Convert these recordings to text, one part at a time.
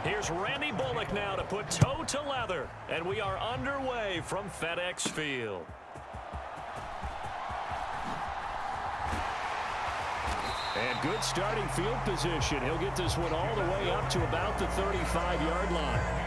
Here's Randy Bullock now to put toe to leather. And we are underway from FedEx Field. And good starting field position. He'll get this one all the way up to about the 35-yard line.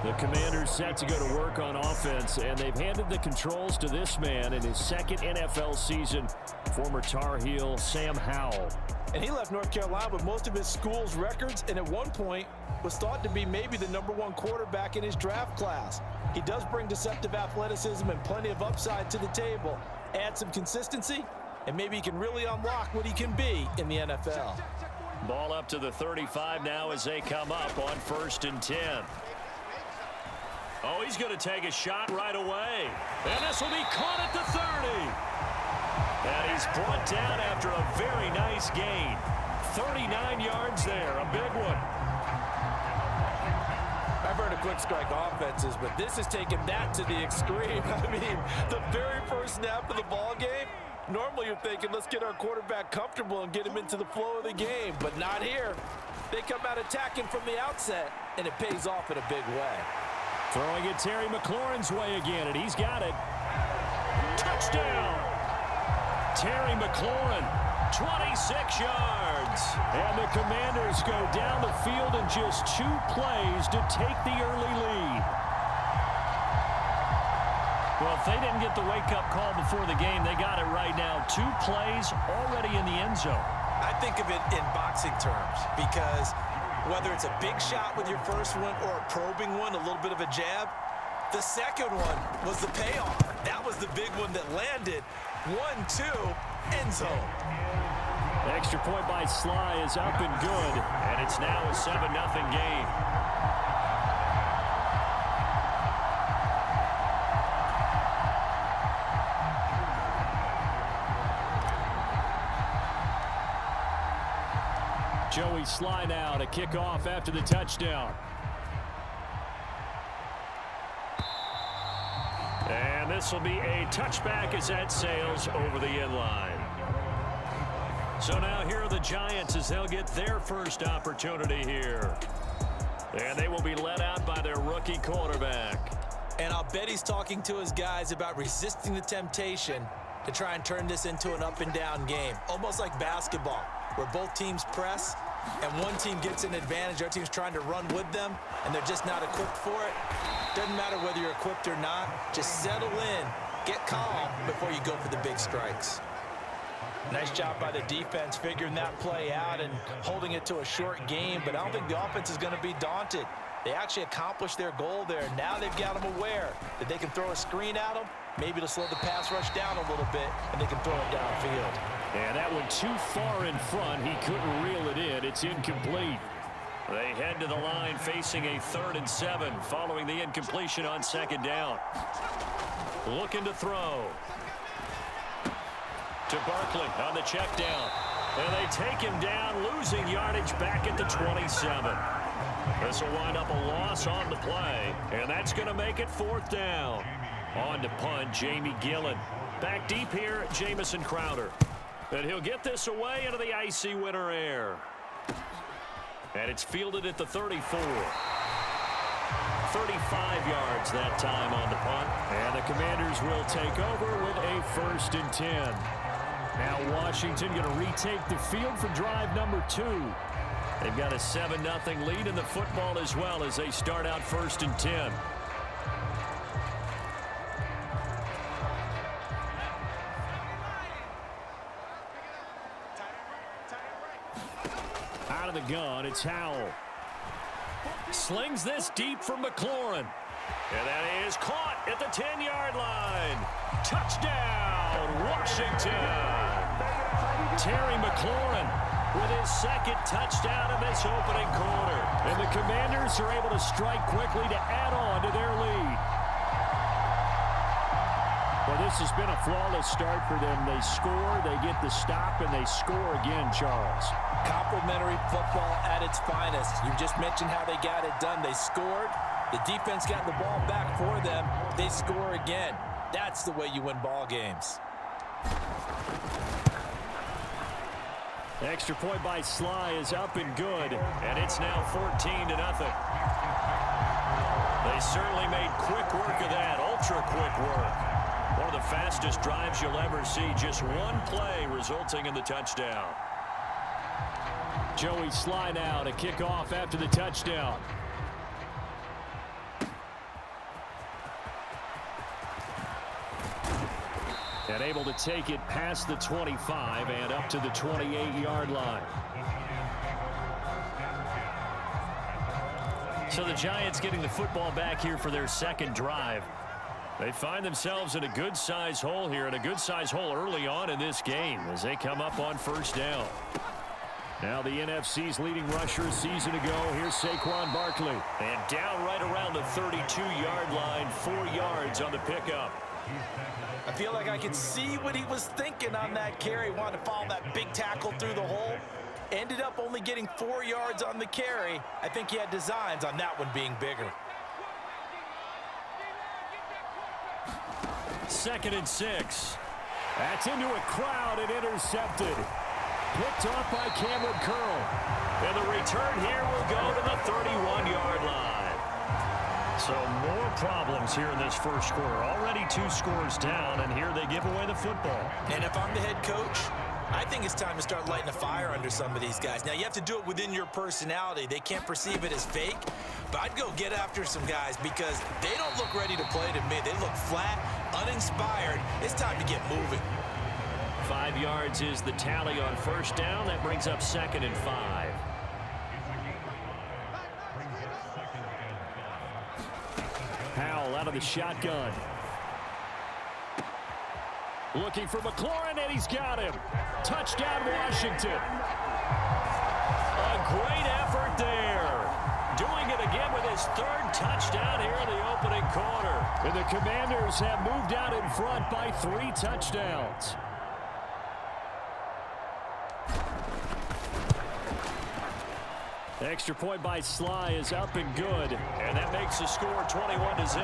The Commanders set to go to work on offense, and they've handed the controls to this man in his second NFL season, former Tar Heel Sam Howell. And he left North Carolina with most of his school's records, and at one point was thought to be maybe the #1 quarterback in his draft class. He does bring deceptive athleticism and plenty of upside to the table. Add some consistency, and maybe he can really unlock what he can be in the NFL. Ball up to the 35 now as they come up on 1st and 10. Oh, he's going to take a shot right away. And this will be caught at the 30. And he's brought down after a very nice gain. 39 yards there, a big one. I've heard of quick strike offenses, but this has taken that to the extreme. I mean, the very first snap of the ball game, normally you're thinking, let's get our quarterback comfortable and get him into the flow of the game, but not here. They come out attacking from the outset, and it pays off in a big way. Throwing it Terry McLaurin's way again, and he's got it. Touchdown! Terry McLaurin, 26 yards. And the Commanders go down the field in just 2 plays to take the early lead. Well, if they didn't get the wake-up call before the game, they got it right now. 2 plays already in the end zone. I think of it in boxing terms because whether it's a big shot with your first one or a probing one, a little bit of a jab, the second one was the payoff. That was the big one that landed. 1-2, end zone. The extra point by Sly is up and good, and it's now a 7-0 game. Joey Sly now to kick off after the touchdown. And this will be a touchback as that sails over the end line. So now here are the Giants as they'll get their first opportunity here. And they will be led out by their rookie quarterback. And I'll bet he's talking to his guys about resisting the temptation to try and turn this into an up-and-down game. Almost like basketball, where both teams press, and one team gets an advantage, our team's trying to run with them, and they're just not equipped for it. Doesn't matter whether you're equipped or not. Just settle in, get calm before you go for the big strikes. Nice job by the defense figuring that play out and holding it to a short game, but I don't think the offense is going to be daunted. They actually accomplished their goal there. Now they've got them aware that they can throw a screen at them, maybe to slow the pass rush down a little bit, and they can throw it downfield. And that one too far in front. He couldn't reel it in. It's incomplete. They head to the line facing a 3rd and 7 following the incompletion on 2nd down. Looking to throw. To Barkley on the check down. And they take him down, losing yardage back at the 27. This will wind up a loss on the play. And that's going to make it 4th down. On to punt, Jamie Gillen. Back deep here, Jamison Crowder. And he'll get this away into the icy winter air. And it's fielded at the 34. 35 yards that time on the punt. And the Commanders will take over with a 1st and 10. Now Washington going to retake the field for drive number 2. They've got a 7-0 lead in the football as well as they start out 1st and 10. Out of the gun, it's Howell. Slings this deep for McLaurin. And that is caught at the 10-yard line. Touchdown, Washington. Terry McLaurin with his 2nd touchdown in this opening quarter. And the Commanders are able to strike quickly to add on to their lead. Well, this has been a flawless start for them. They score, they get the stop, and they score again, Charles. Complimentary football at its finest. You just mentioned how they got it done. They scored. The defense got the ball back for them. They score again. That's the way you win ball games. Extra point by Sly is up and good, and it's now 14-0. They certainly made quick work of that, ultra-quick work. One of the fastest drives you'll ever see, just one play resulting in the touchdown. Joey Sly now to kick off after the touchdown. And able to take it past the 25 and up to the 28-yard line. So the Giants getting the football back here for their second drive. They find themselves in a good-sized hole here, and a good-sized hole early on in this game as they come up on first down. Now the NFC's leading rusher a season ago. Here's Saquon Barkley. And down right around the 32-yard line, 4 yards on the pickup. I feel like I could see what he was thinking on that carry. Wanted to follow that big tackle through the hole. Ended up only getting 4 yards on the carry. I think he had designs on that one being bigger. 2nd and 6. That's into a crowd and intercepted. Picked off by Cameron Curl. And the return here will go to the 31-yard line. So more problems here in this first quarter. Already 2 scores down, and here they give away the football. And if I'm the head coach, I think it's time to start lighting a fire under some of these guys. Now, you have to do it within your personality. They can't perceive it as fake, but I'd go get after some guys because they don't look ready to play to me. They look flat, uninspired. It's time to get moving. 5 yards is the tally on first down. That brings up 2nd and 5. Howell out of the shotgun. Looking for McLaurin, and he's got him. Touchdown, Washington. A great effort there. Doing it again with his 3rd touchdown here in the opening quarter. And the Commanders have moved out in front by 3 touchdowns. Extra point by Sly is up and good, and that makes the score 21-0.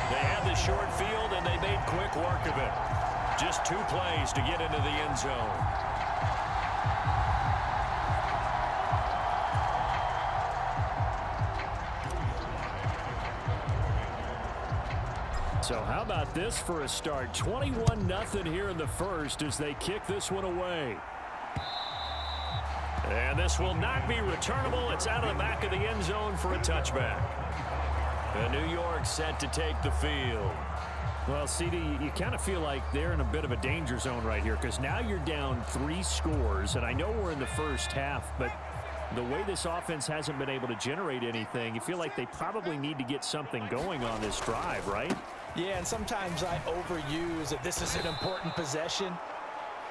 They had the short field, and they made quick work of it. Just 2 plays to get into the end zone. So how about this for a start? 21-0 here in the first as they kick this one away. And this will not be returnable. It's out of the back of the end zone for a touchback. And New York set to take the field. Well, CD, you kind of feel like they're in a bit of a danger zone right here because now you're down 3 scores. And I know we're in the first half, but the way this offense hasn't been able to generate anything, you feel like they probably need to get something going on this drive, right? Yeah, and sometimes I overuse that this is an important possession.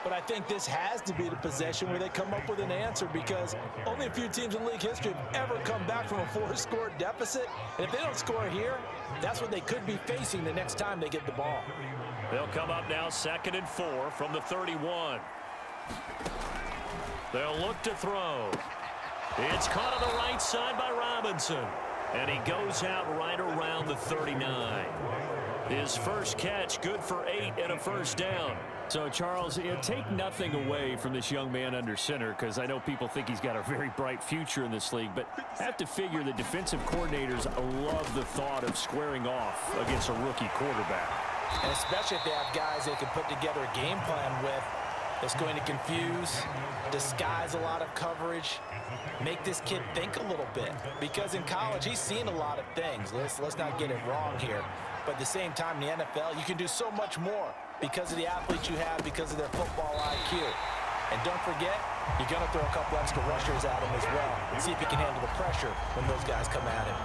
But I think this has to be the possession where they come up with an answer because only a few teams in league history have ever come back from a 4-score deficit. And if they don't score here, that's what they could be facing the next time they get the ball. They'll come up now 2nd and 4 from the 31. They'll look to throw. It's caught on the right side by Robinson. And he goes out right around the 39. His first catch good for 8 and a first down. So, Charles, take nothing away from this young man under center because I know people think he's got a very bright future in this league, but have to figure the defensive coordinators love the thought of squaring off against a rookie quarterback. And especially if they have guys they can put together a game plan with that's going to confuse, disguise a lot of coverage, make this kid think a little bit. Because in college, he's seen a lot of things. Let's not get it wrong here. But at the same time, in the NFL, you can do so much more because of the athletes you have, because of their football IQ. And don't forget, you're going to throw a couple extra rushers at him as well and see if he can handle the pressure when those guys come at him.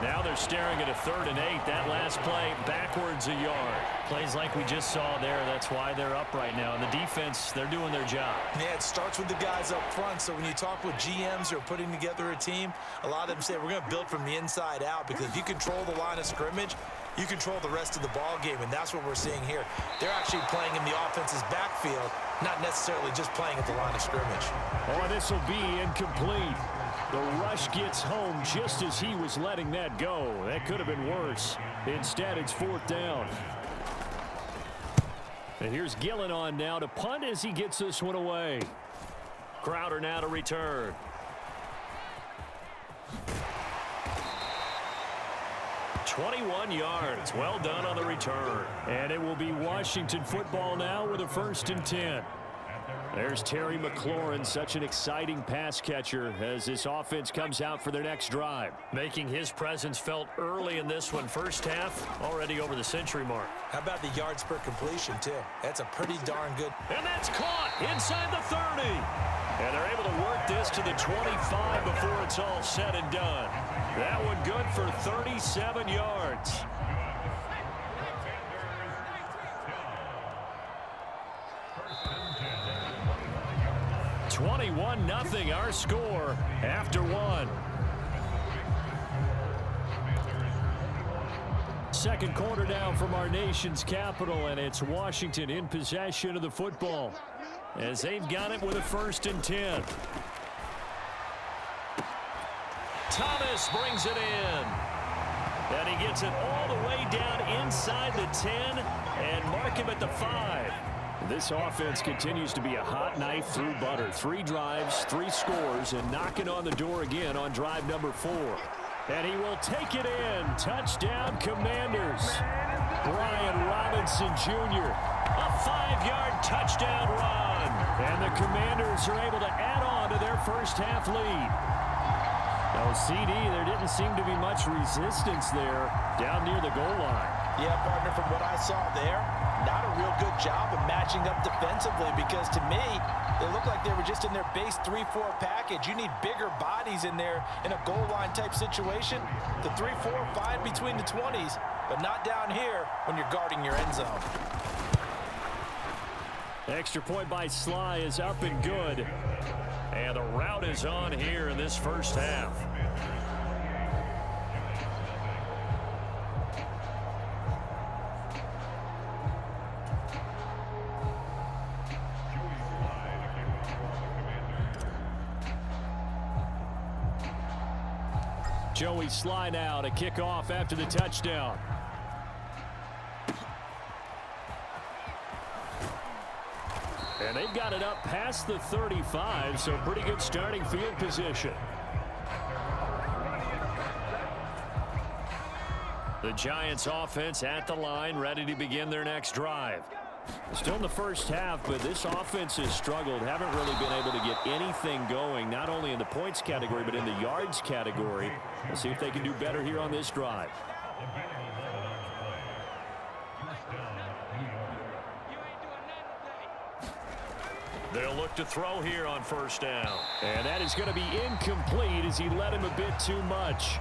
Now they're staring at a 3rd and 8. That last play backwards a yard. Plays like we just saw there. That's why they're up right now. And the defense, they're doing their job. Yeah, it starts with the guys up front. So when you talk with GMs who are putting together a team, a lot of them say we're going to build from the inside out because if you control the line of scrimmage, you control the rest of the ball game, and that's what we're seeing here. They're actually playing in the offense's backfield, not necessarily just playing at the line of scrimmage. Oh, this will be incomplete. The rush gets home just as he was letting that go. That could have been worse. Instead, it's 4th down. And here's Gillen on now to punt as he gets this one away. Crowder now to return. "21 yards. Well done on the return. And it will be Washington football now with a 1st and 10. There's Terry McLaurin, such an exciting pass catcher as this offense comes out for their next drive. Making his presence felt early in this one. First half, already over the century mark. How about the yards per completion, too? That's a pretty darn good. And that's caught inside the 30. And they're able to work this to the 25 before it's all said and done. That one good for 37 yards. 21-0 our score after one. Second quarter now from our nation's capital, and it's Washington in possession of the football as they've got it with a 1st and 10. Thomas brings it in. And he gets it all the way down inside the 10 and mark him at the 5. This offense continues to be a hot knife through butter. 3 drives, 3 scores, and knocking on the door again on drive number 4. And he will take it in. Touchdown, Commanders. Brian Robinson Jr. A 5-yard touchdown run. And the Commanders are able to add on to their first half lead. Now, CD, there didn't seem to be much resistance there down near the goal line. Yeah, partner, from what I saw there, not a real good job of matching up defensively because to me, they look like they were just in their base 3-4 package. You need bigger bodies in there in a goal line type situation. The 3-4 fine between the 20s, but not down here when you're guarding your end zone. Extra point by Sly is up and good. And the route is on here in this first half. Joey Sly now to kick off after the touchdown. And they've got it up past the 35, so pretty good starting field position. The Giants offense at the line, ready to begin their next drive. Still in the first half, but this offense has struggled. Haven't really been able to get anything going, not only in the points category, but in the yards category. We'll see if they can do better here on this drive. They'll look to throw here on first down. And that is going to be incomplete as he led him a bit too much.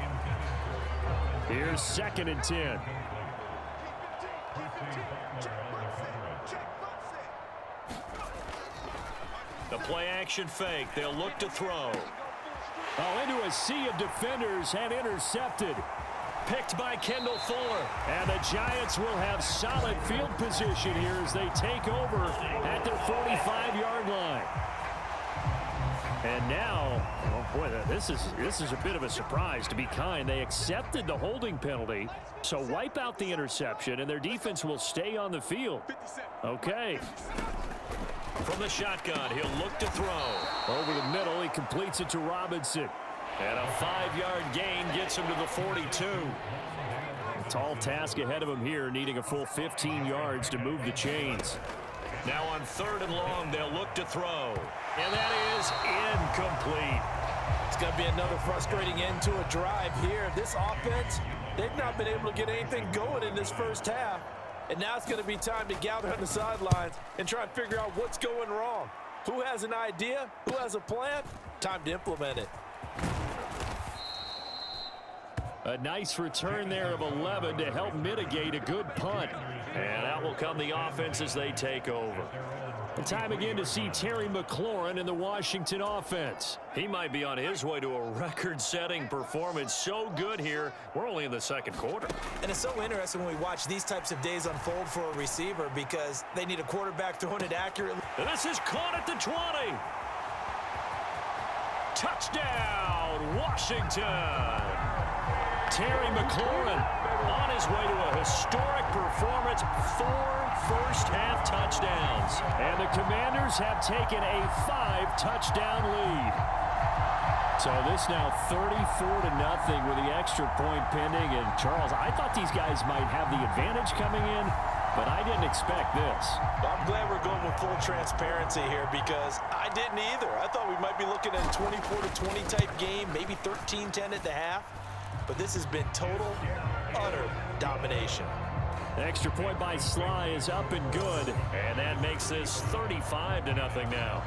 Here's 2nd and 10. The play action fake. They'll look to throw. Oh, into a sea of defenders and intercepted. Picked by Kendall Fuller. And the Giants will have solid field position here as they take over at their 45-yard line. And now, oh boy, this is a bit of a surprise, to be kind. They accepted the holding penalty, so wipe out the interception, and their defense will stay on the field. Okay. From the shotgun, he'll look to throw. Over the middle, he completes it to Robinson. And a 5-yard gain gets him to the 42. A tall task ahead of him here, needing a full 15 yards to move the chains. Now on 3rd and long, they'll look to throw. And that is incomplete. It's going to be another frustrating end to a drive here. This offense, they've not been able to get anything going in this first half. And now it's going to be time to gather on the sidelines and try and figure out what's going wrong. Who has an idea? Who has a plan? Time to implement it. A nice return there of 11 to help mitigate a good punt. And out will come the offense as they take over. And time again to see Terry McLaurin in the Washington offense. He might be on his way to a record-setting performance. So good here. We're only in the second quarter. And it's so interesting when we watch these types of days unfold for a receiver because they need a quarterback throwing it accurately. And this is caught at the 20. Touchdown, Washington. Terry McLaurin on his way to a historic performance, 4 first-half touchdowns. And the Commanders have taken a 5-touchdown lead. So this now 34-0 with the extra point pending. And Charles, I thought these guys might have the advantage coming in, but I didn't expect this. Well, I'm glad we're going with full transparency here because I didn't either. I thought we might be looking at a 24-20 type game, maybe 13-10 at the half. But this has been total, utter domination. The extra point by Sly is up and good, and that makes this 35-0 now.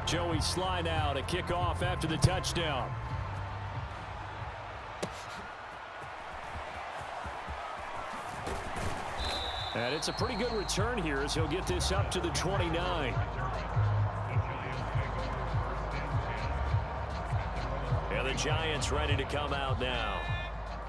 Joey Sly now to kick off after the touchdown. And it's a pretty good return here as he'll get this up to the 29. And the Giants ready to come out now.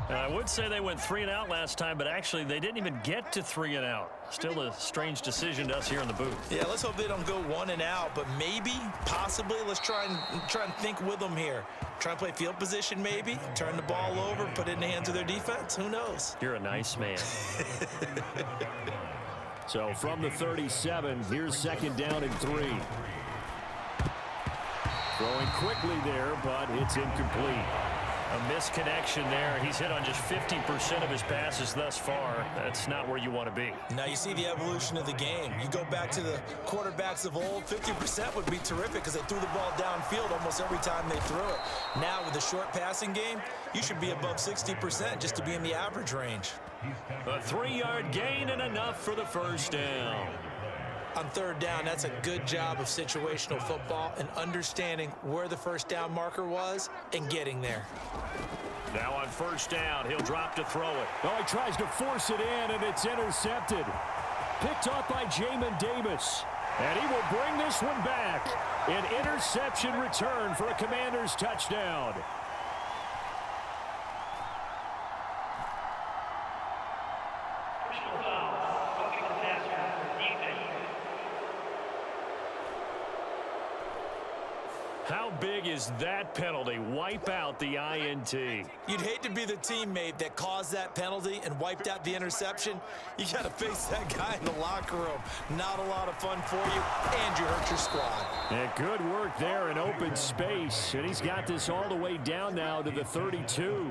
I would say they went 3 and out last time, but actually they didn't even get to 3 and out. Still a strange decision to us here in the booth. Yeah, let's hope they don't go 1 and out, but maybe, possibly, let's try and think with them here. Try and play field position maybe, turn the ball over, put it in the hands of their defense. Who knows? You're a nice man. So from the 37, here's 2nd down and 3. Throwing quickly there, but it's incomplete. A misconnection there. He's hit on just 50% of his passes thus far. That's not where you want to be. Now you see the evolution of the game. You go back to the quarterbacks of old, 50% would be terrific because they threw the ball downfield almost every time they threw it. Now with the short passing game, you should be above 60% just to be in the average range. A 3-yard gain and enough for the first down. On 3rd down, that's a good job of situational football and understanding where the first down marker was and getting there. Now on 1st down, he'll drop to throw it. Oh, he tries to force it in, and it's intercepted. Picked off by Jamin Davis. And he will bring this one back. An interception return for a Commanders touchdown. How big is that penalty? Wipe out the INT. You'd hate to be the teammate that caused that penalty and wiped out the interception. You got to face that guy in the locker room. Not a lot of fun for you, and you hurt your squad. And good work there in open space. And he's got this all the way down now to the 32.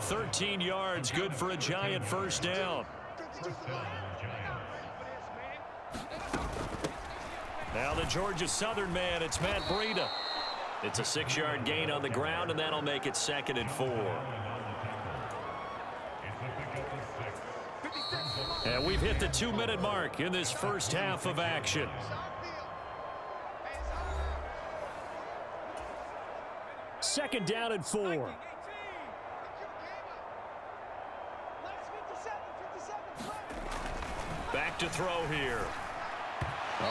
13 yards, good for a Giant first down. Now the Georgia Southern man, it's Matt Breida. It's a 6-yard gain on the ground, and that'll make it 2nd and 4. And we've hit the 2-minute mark in this first half of action. Second down and 4. Back to throw here.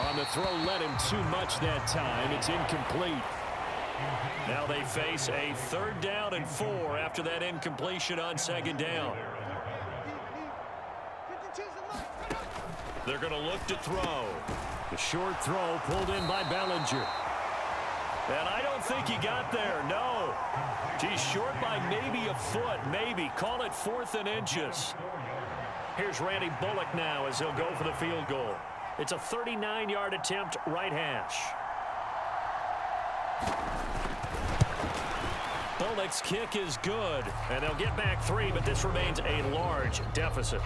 On the throw, led him too much that time. It's incomplete. Now they face a 3rd down and 4 after that incompletion on 2nd down. They're going to look to throw. The short throw pulled in by Bellinger. And I don't think he got there, no. He's short by maybe a foot, maybe. Call it 4th and inches. Here's Randy Bullock now as he'll go for the field goal. It's a 39-yard attempt, right hash. Bullock's kick is good, and they'll get back 3, but this remains a large deficit.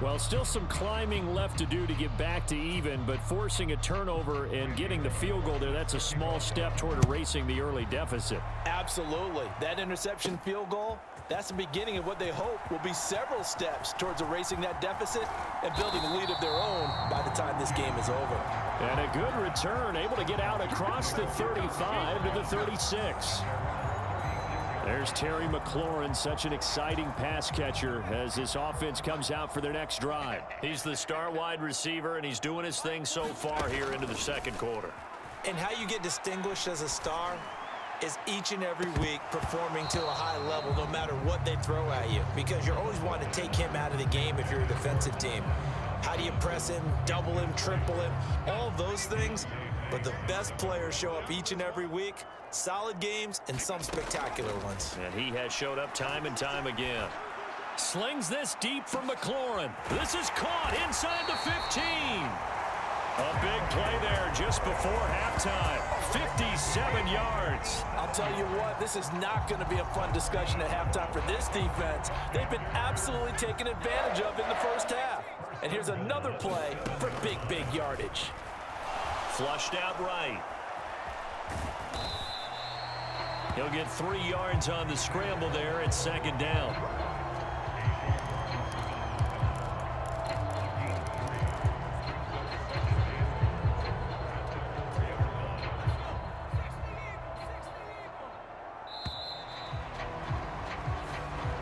Well, still some climbing left to do to get back to even, but forcing a turnover and getting the field goal there, that's a small step toward erasing the early deficit. Absolutely. That interception field goal, that's the beginning of what they hope will be several steps towards erasing that deficit and building a lead of their own by the time this game is over. And a good return, able to get out across the 35 to the 36. There's Terry McLaurin, such an exciting pass catcher as this offense comes out for their next drive. He's the star wide receiver, and he's doing his thing so far here into the 2nd quarter. And how you get distinguished as a star, is each and every week performing to a high level no matter what they throw at you, because you're always wanting to take him out of the game if you're a defensive team. How do you press him, double him, triple him, all of those things? But the best players show up each and every week, solid games and some spectacular ones. And he has showed up time and time again. Slings this deep from McLaurin. This is caught inside the 15. A big play there just before halftime. 57 yards. I'll tell you what, this is not going to be a fun discussion at halftime for this defense. They've been absolutely taken advantage of in the first half. And here's another play for big yardage. Flushed out right. He'll get 3 yards on the scramble there at second down.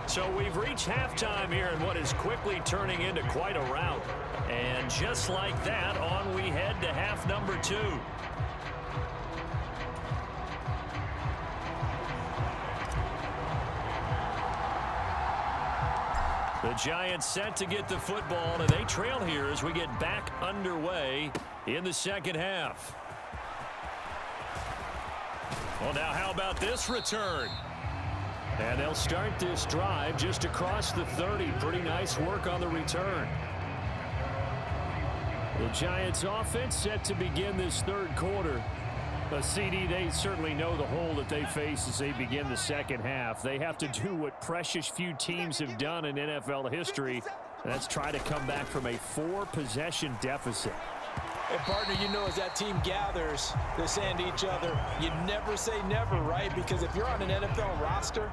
So we've reached halftime here in what is quickly turning into quite a rout. And just like that, on we head to half number 2. The Giants set to get the football, and they trail here as we get back underway in the second half. Well, now how about this return? And they'll start this drive just across the 30. Pretty nice work on the return. The Giants offense set to begin this third quarter. CD, they certainly know the hole that they face as they begin the second half. They have to do what precious few teams have done in NFL history. That's try to come back from a 4-possession deficit. And partner, you know, as that team gathers, they're saying to each other, you never say never, right? Because if you're on an NFL roster,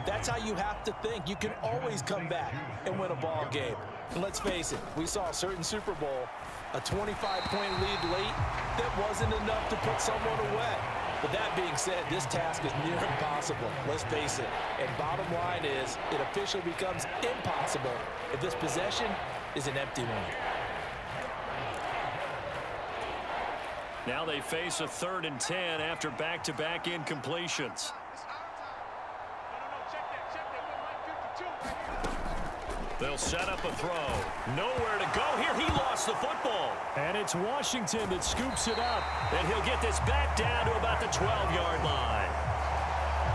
that's how you have to think. You can always come back and win a ball game. And let's face it, we saw a certain Super Bowl, a 25-point lead late, that wasn't enough to put someone away. But that being said, this task is near impossible. Let's face it. And bottom line is, it officially becomes impossible if this possession is an empty one. Now they face a 3rd and 10 after back-to-back incompletions. They'll set up a throw. Nowhere to go here. He lost the football. And it's Washington that scoops it up. And he'll get this back down to about the 12-yard line.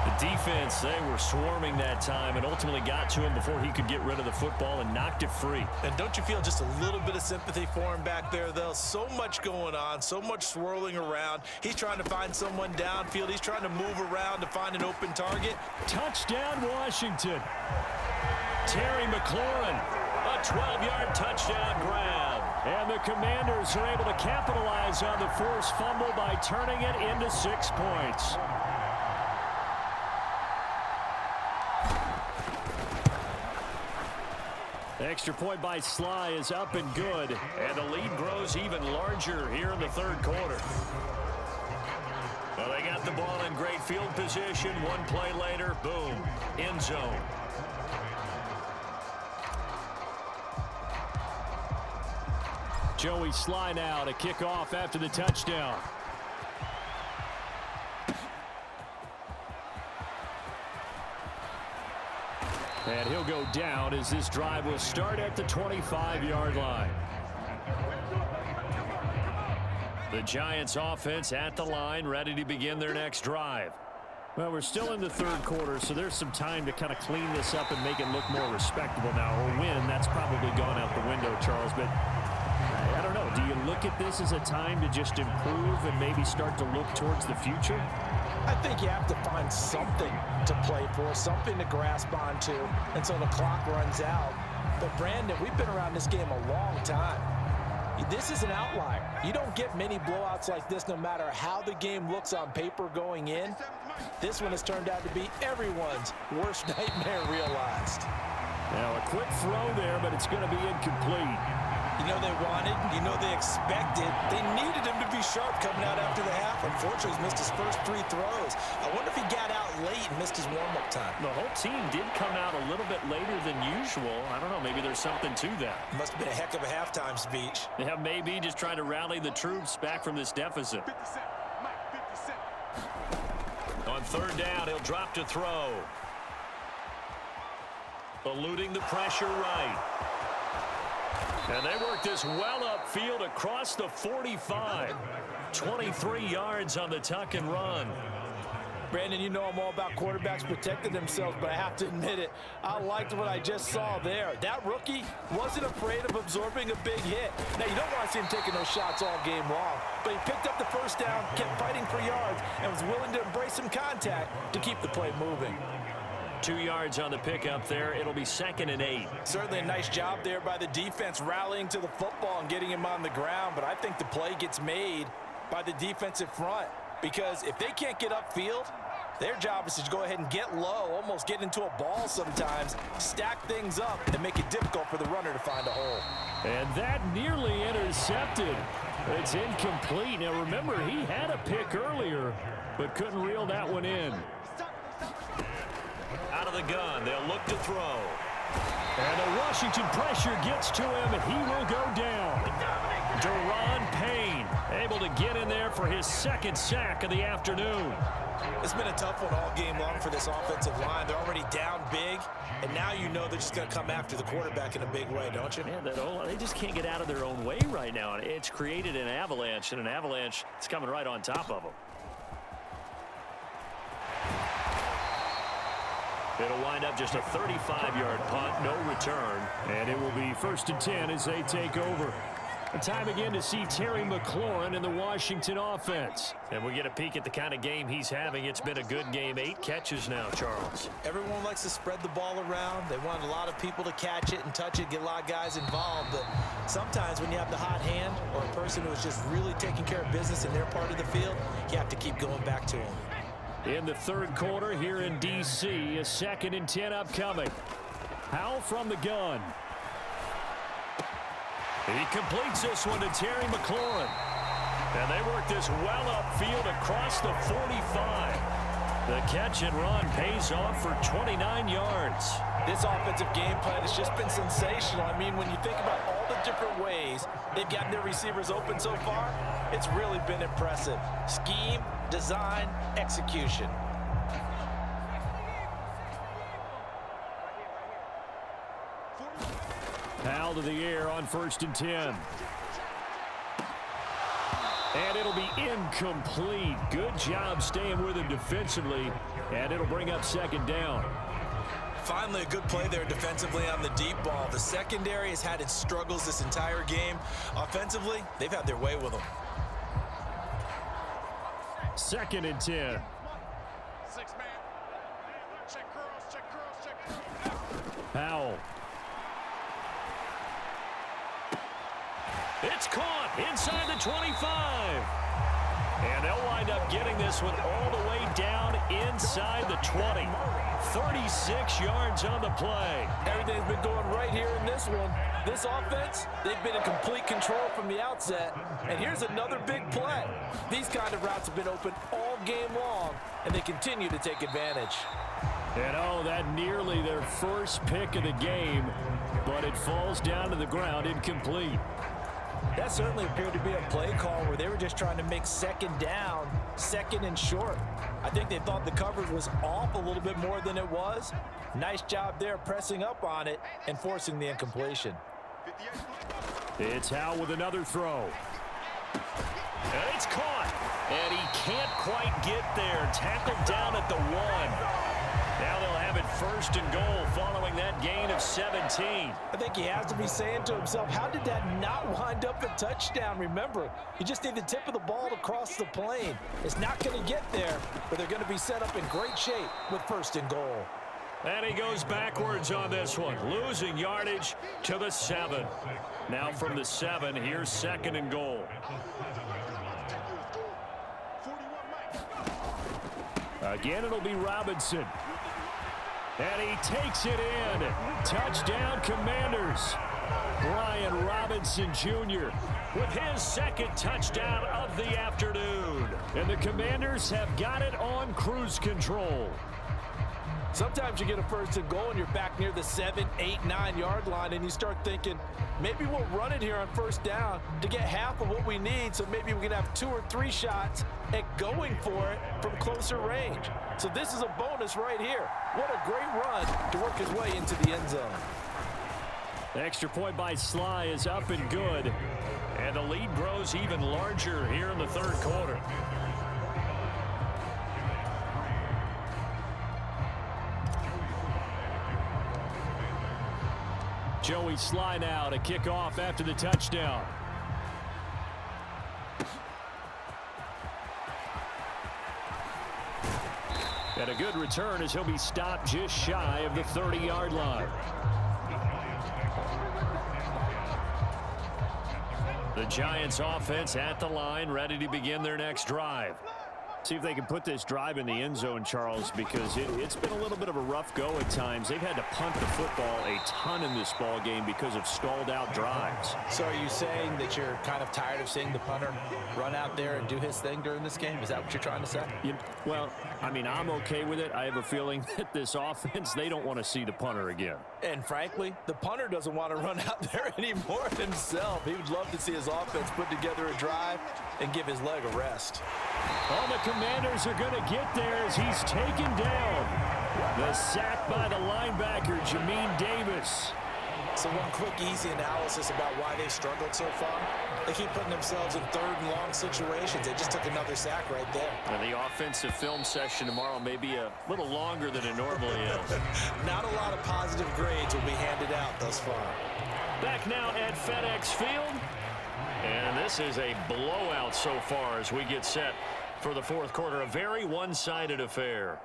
The defense, they were swarming that time and ultimately got to him before he could get rid of the football and knocked it free. And don't you feel just a little bit of sympathy for him back there, though? So much going on, so much swirling around. He's trying to find someone downfield. He's trying to move around to find an open target. Touchdown, Washington. Terry McLaurin, a 12-yard touchdown grab. And the Commanders are able to capitalize on the forced fumble by turning it into 6 points. Extra point by Sly is up and good. And the lead grows even larger here in the third quarter. Well, they got the ball in great field position. One play later, boom, end zone. Joey Sly now to kick off after the touchdown. And he'll go down as this drive will start at the 25-yard line. The Giants offense at the line, ready to begin their next drive. Well, we're still in the third quarter, so there's some time to kind of clean this up and make it look more respectable now. Or win, that's probably gone out the window, Charles. But I don't know. Do you look at this as a time to just improve and maybe start to look towards the future? I think you have to find something to play for, something to grasp onto until the clock runs out. But, Brandon, we've been around this game a long time. This is an outlier. You don't get many blowouts like this no matter how the game looks on paper going in. This one has turned out to be everyone's worst nightmare realized. Now, a quick throw there, but it's going to be incomplete. You know they wanted, you know they expected. They needed him to be sharp coming out after the half. Unfortunately, he's missed his first 3 throws. I wonder if he got out late and missed his warm-up time. The whole team did come out a little bit later than usual. I don't know, maybe there's something to that. Must have been a heck of a halftime speech. Yeah, maybe just trying to rally the troops back from this deficit. On On third down, he'll drop to throw. Eluding the pressure right. And they work this well upfield across the 45. 23 yards on the tuck and run. Brandon, you know I'm all about quarterbacks protecting themselves, but I have to admit it, I liked what I just saw there. That rookie wasn't afraid of absorbing a big hit. Now, you don't want to see him taking those shots all game long, but he picked up the first down, kept fighting for yards, and was willing to embrace some contact to keep the play moving. 2 yards on the pickup there. It'll be 2nd and 8. Certainly a nice job there by the defense rallying to the football and getting him on the ground, but I think the play gets made by the defensive front, because if they can't get upfield, their job is to go ahead and get low, almost get into a ball sometimes, stack things up, and make it difficult for the runner to find a hole. And that nearly intercepted. It's incomplete. Now, remember, he had a pick earlier, but couldn't reel that one in. Out of the gun, they'll look to throw. And the Washington pressure gets to him, and he will go down. Deron Payne able to get in there for his 2nd sack of the afternoon. It's been a tough one all game long for this offensive line. They're already down big, and now you know they're just going to come after the quarterback in a big way, don't you? Man, they just can't get out of their own way right now. It's created an avalanche, and an avalanche is coming right on top of them. It'll wind up just a 35-yard punt, no return. And it will be 1st and 10 as they take over. And time again to see Terry McLaurin in the Washington offense. And we get a peek at the kind of game he's having. It's been a good game. 8 catches now, Charles. Everyone likes to spread the ball around. They want a lot of people to catch it and touch it, get a lot of guys involved. But sometimes when you have the hot hand or a person who is just really taking care of business in their part of the field, you have to keep going back to them. In the 3rd quarter here in D.C., a 2nd and 10 upcoming. Howell from the gun. He completes this one to Terry McLaurin. And they work this well upfield across the 45. The catch and run pays off for 29 yards. This offensive game plan has just been sensational. I mean, when you think about all the different ways they've gotten their receivers open so far, it's really been impressive. Scheme, design, execution. Howell to the air on 1st and 10. And it'll be incomplete. Good job staying with him defensively. And it'll bring up 2nd down. Finally, a good play there defensively on the deep ball. The secondary has had its struggles this entire game. Offensively, they've had their way with them. 2nd and 10. Howell. It's caught inside the 25. And they'll wind up getting this one all the way down inside the 20. 36 yards on the play. Everything's been going right here in this one. This offense, they've been in complete control from the outset. And here's another big play. These kind of routes have been open all game long, and they continue to take advantage. And oh, that nearly their first pick of the game, but it falls down to the ground incomplete. That certainly appeared to be a play call where they were just trying to make 2nd down, 2nd and short. I think they thought the coverage was off a little bit more than it was. Nice job there pressing up on it and forcing the incompletion. It's Howell with another throw. And it's caught. And he can't quite get there. Tackled down at the 1. Now they'll have it 1st and goal following that gain of 17. I think he has to be saying to himself, how did that not wind up a touchdown? Remember, you just need the tip of the ball to cross the plane. It's not going to get there, but they're going to be set up in great shape with 1st and goal. And he goes backwards on this one, losing yardage to the 7. Now from the 7, here's 2nd and goal. Again, it'll be Robinson. And he takes it in. Touchdown, Commanders. Brian Robinson Jr. with his 2nd touchdown of the afternoon. And the Commanders have got it on cruise control. Sometimes you get a first and goal and you're back near the 7, 8, 9-yard line and you start thinking, maybe we'll run it here on first down to get half of what we need, so maybe we can have 2 or 3 shots at going for it from closer range. So this is a bonus right here. What a great run to work his way into the end zone. The extra point by Sly is up and good. And the lead grows even larger here in the third quarter. Joey Sly now to kick off after the touchdown. And a good return as he'll be stopped just shy of the 30-yard line. The Giants offense at the line, ready to begin their next drive. See if they can put this drive in the end zone, Charles, because it's been a little bit of a rough go at times. They've had to punt the football a ton in this ball game because of stalled out drives. So are you saying that you're kind of tired of seeing the punter run out there and do his thing during this game? Is that what you're trying to say? Well, I mean, I'm okay with it. I have a feeling that this offense, they don't want to see the punter again. And frankly, the punter doesn't want to run out there anymore himself. He would love to see his offense put together a drive and give his leg a rest. Oh, the Commanders are going to get there as he's taken down. The sack by the linebacker, Jamin Davis. So one quick, easy analysis about why they struggled so far. They keep putting themselves in third and long situations. They just took another sack right there. And the offensive film session tomorrow may be a little longer than it normally is. Not a lot of positive grades will be handed out thus far. Back now at FedEx Field. And this is a blowout so far as we get set for the fourth quarter. A very one-sided affair.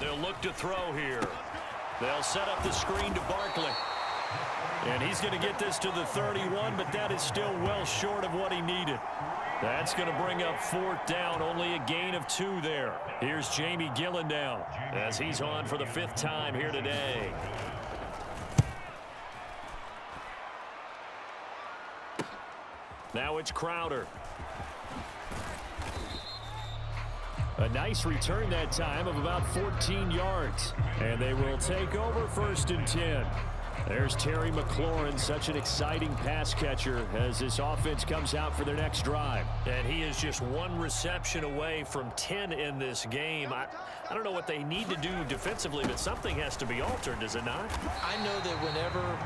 They'll look to throw here. They'll set up the screen to Barkley. And he's going to get this to the 31, but that is still well short of what he needed. That's going to bring up fourth down, only a gain of 2 there. Here's Jamie Gillen down as he's on for the 5th time here today. Now it's Crowder. A nice return that time of about 14 yards. And they will take over 1st and 10. There's Terry McLaurin, such an exciting pass catcher as this offense comes out for their next drive. And he is just 1 reception away from 10 in this game. I don't know what they need to do defensively, but something has to be altered, does it not? I know that whenever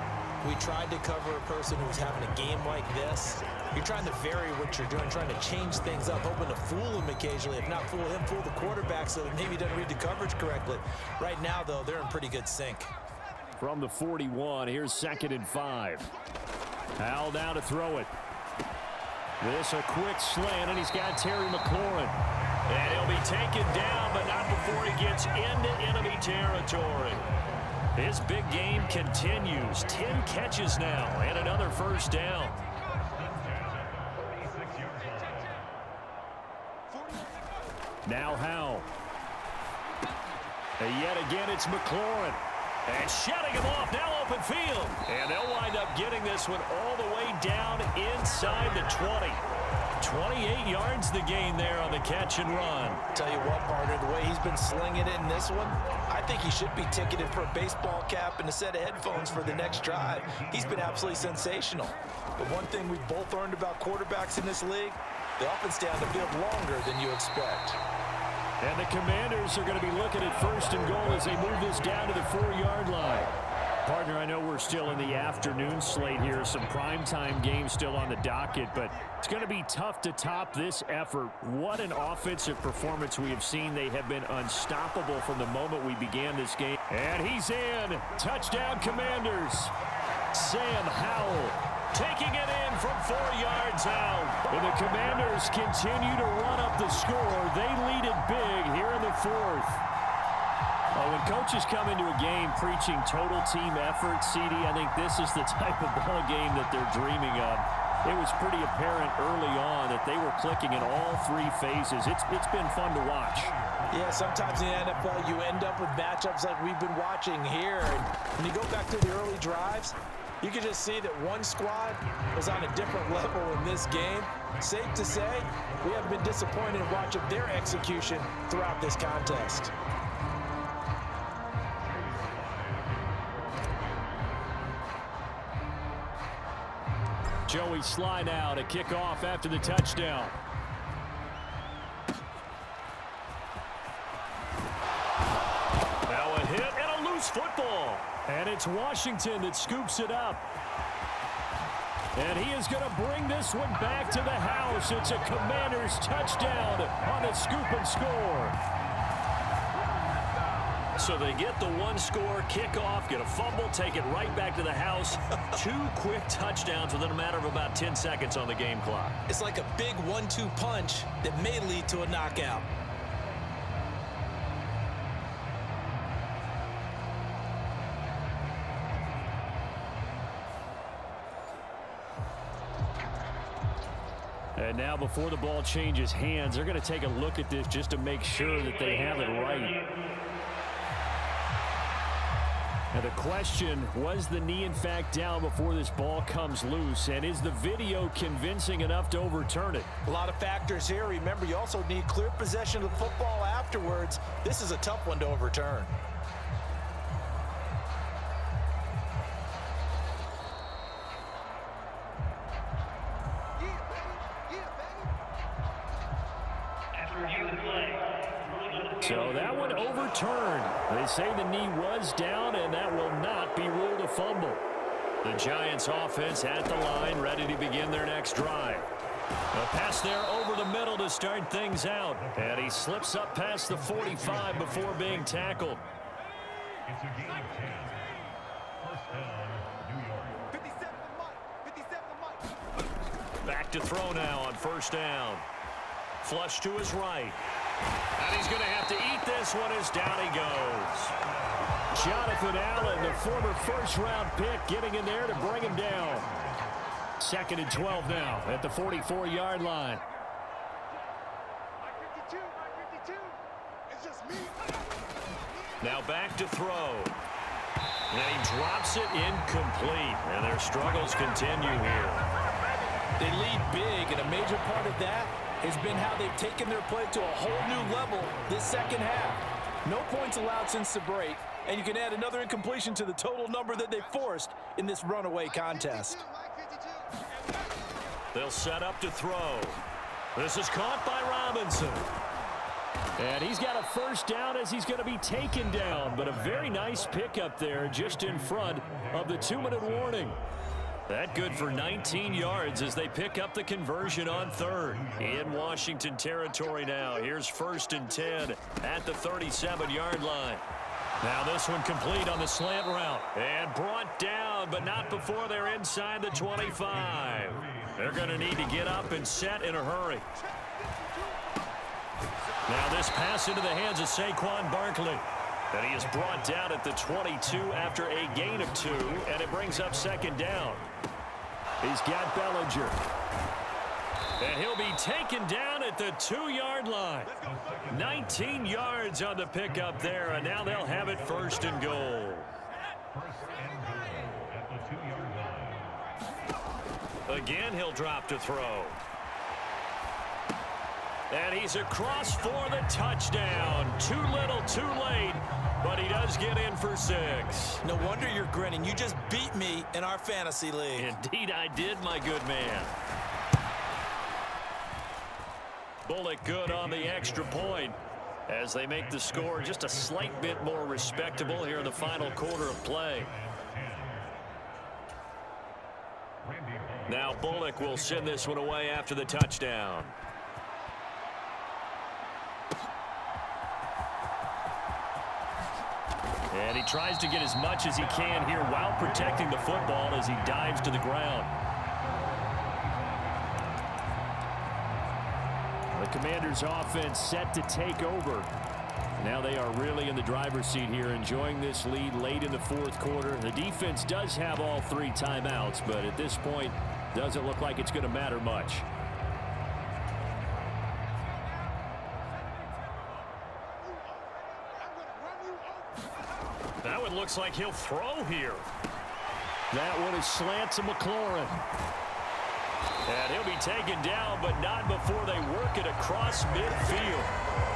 we tried to cover a person who's having a game like this, you're trying to vary what you're doing, trying to change things up, hoping to fool him occasionally. If not fool him, fool the quarterback so that maybe he doesn't read the coverage correctly. Right now, though, they're in pretty good sync. From the 41, here's 2nd and 5. Howell now to throw it. This a quick slant, and he's got Terry McLaurin. And he'll be taken down, but not before he gets into enemy territory. His big game continues. 10 catches now, and another 1st down. Now Howell. And yet again, it's McLaurin. And shutting him off, now open field. And they'll wind up getting this one all the way down inside the 20. 28 yards the gain there on the catch and run. Tell you what, partner, the way he's been slinging it in this one, I think he should be ticketed for a baseball cap and a set of headphones for the next drive. He's been absolutely sensational. But one thing we've both learned about quarterbacks in this league, the offense down the field longer than you expect. And the Commanders are going to be looking at 1st and goal as they move this down to the 4-yard line. Partner, I know we're still in the afternoon slate here. Some primetime games still on the docket, but it's going to be tough to top this effort. What an offensive performance we have seen. They have been unstoppable from the moment we began this game. And he's in. Touchdown, Commanders. Sam Howell taking it in from 4 yards out. And the Commanders continue to run up the score. They lead it big here in the 4th. Well, when coaches come into a game preaching total team effort, CD, I think this is the type of ball game that they're dreaming of. It was pretty apparent early on that they were clicking in all 3 phases. It's been fun to watch. Yeah, sometimes in the NFL you end up with matchups like we've been watching here. And when you go back to the early drives, You can just see that one squad was on a different level in this game. Safe to say, we haven't been disappointed in watching their execution throughout this contest. Joey Sly now to kick off after the touchdown. Now a hit and a loose football. And it's Washington that scoops it up. And he is going to bring this one back to the house. It's a Commanders touchdown on the scoop and score. So they get the one-score kickoff, get a fumble, take it right back to the house. 2 quick touchdowns within a matter of about 10 seconds on the game clock. It's like a big 1-2 punch that may lead to a knockout. And now before the ball changes hands, they're going to take a look at this just to make sure that they have it right. Now the question, was the knee in fact down before this ball comes loose? And is the video convincing enough to overturn it? A lot of factors here. Remember, you also need clear possession of the football afterwards. This is a tough one to overturn. So that one overturned. They say the knee was down, and that will not be ruled a fumble. The Giants offense at the line, ready to begin their next drive. A pass there over the middle to start things out. And he slips up past the 45 before being tackled. It's a gain of 10. First down, New York. 57 to Mike. Back to throw now on first down. Flush to his right. And he's going to have to eat this one as down he goes. Jonathan Allen, the former first-round pick, getting in there to bring him down. 2nd and 12 now at the 44-yard line. Now back to throw. And he drops it incomplete. And their struggles continue here. They lead big, and a major part of that has been how they've taken their play to a whole new level this second half. No points allowed since the break, and you can add another incompletion to the total number that they forced in this runaway contest. They'll set up to throw. This is caught by Robinson. And he's got a first down as he's going to be taken down, but a very nice pickup there just in front of the 2-minute warning. That good for 19 yards as they pick up the conversion on 3rd. In Washington territory now. Here's 1st and 10 at the 37-yard line. Now this one complete on the slant route. And brought down, but not before they're inside the 25. They're going to need to get up and set in a hurry. Now this pass into the hands of Saquon Barkley. And he is brought down at the 22 after a gain of 2, and it brings up 2nd down. He's got Bellinger. And he'll be taken down at the 2-yard line. 19 yards on the pickup there, and now they'll have it 1st and goal. First and goal at the 2-yard line. Again, he'll drop to throw. And he's across for the touchdown. Too little, too late, but he does get in for 6. No wonder you're grinning. You just beat me in our fantasy league. Indeed I did, my good man. Bullock good on the extra point as they make the score just a slight bit more respectable here in the final quarter of play. Now Bullock will send this one away after the touchdown. And he tries to get as much as he can here while protecting the football as he dives to the ground. The Commanders' offense set to take over. Now they are really in the driver's seat here, enjoying this lead late in the 4th quarter. The defense does have all 3 timeouts, but at this point, doesn't look like it's going to matter much. That one looks like he'll throw here. That one is slant to McLaurin. And he'll be taken down, but not before they work it across midfield.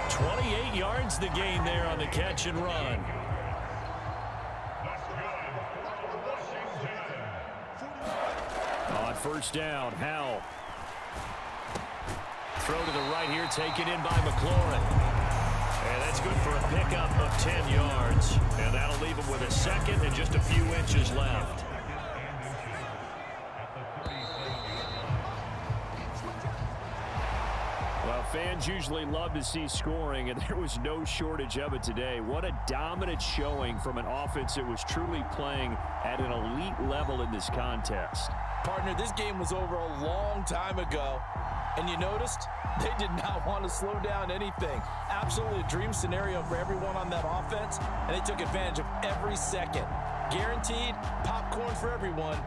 28 yards the gain there on the catch and run. On first down, Howell. Throw to the right here, taken in by McLaurin. And that's good for a pickup of 10 yards. And that'll leave him with a second and just a few inches left. Well, fans usually love to see scoring, and there was no shortage of it today. What a dominant showing from an offense that was truly playing at an elite level in this contest. Partner, this game was over a long time ago, and you noticed they did not want to slow down anything. Absolutely a dream scenario for everyone on that offense, and they took advantage of every second. Guaranteed popcorn for everyone in